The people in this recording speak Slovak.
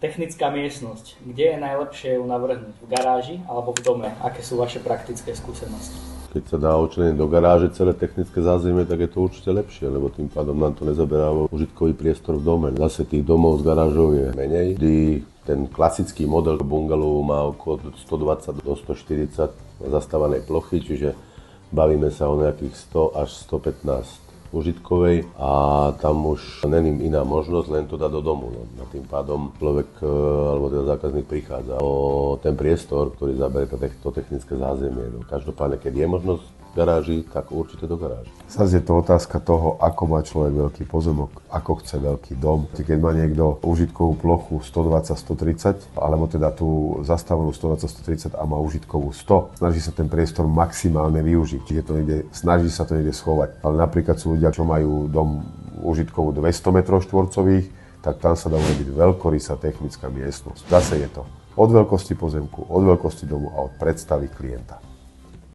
Technická miestnosť. Kde je najlepšie ju navrhnúť? V garáži alebo v dome? Aké sú vaše praktické skúsenosti? Keď sa dá odčleniť do garáže celé technické zázemie, tak je to určite lepšie, lebo tým pádom nám to nezaberá užitkový priestor v dome. Zase tých domov s garážou je menej, kdy ten klasický model bungalovu má okolo 120 do 140 zastávanej plochy, čiže bavíme sa o nejakých 100 až 115 užitkovej a tam už není iná možnosť, len to dať do domu. No. A tým pádom človek, alebo teda zákazník prichádza o ten priestor, ktorý zaberie to technické zázemie. No. Každopádne, keď je možnosť v garáži, tak určite do garáži. Zase je to otázka toho, ako má človek veľký pozemok, ako chce veľký dom. Keď má niekto užitkovú plochu 120-130, alebo teda tú zastávanú 120-130 a má užitkovú 100, snaží sa ten priestor maximálne využiť. Čiže snaží sa to niekde schovať. Ale napríklad sú ľudia, čo majú dom užitkovú 200 m2, tak tam sa dá urobiť veľkorysá technická miestnosť. Zase je to od veľkosti pozemku, od veľkosti domu a od predstavy klienta.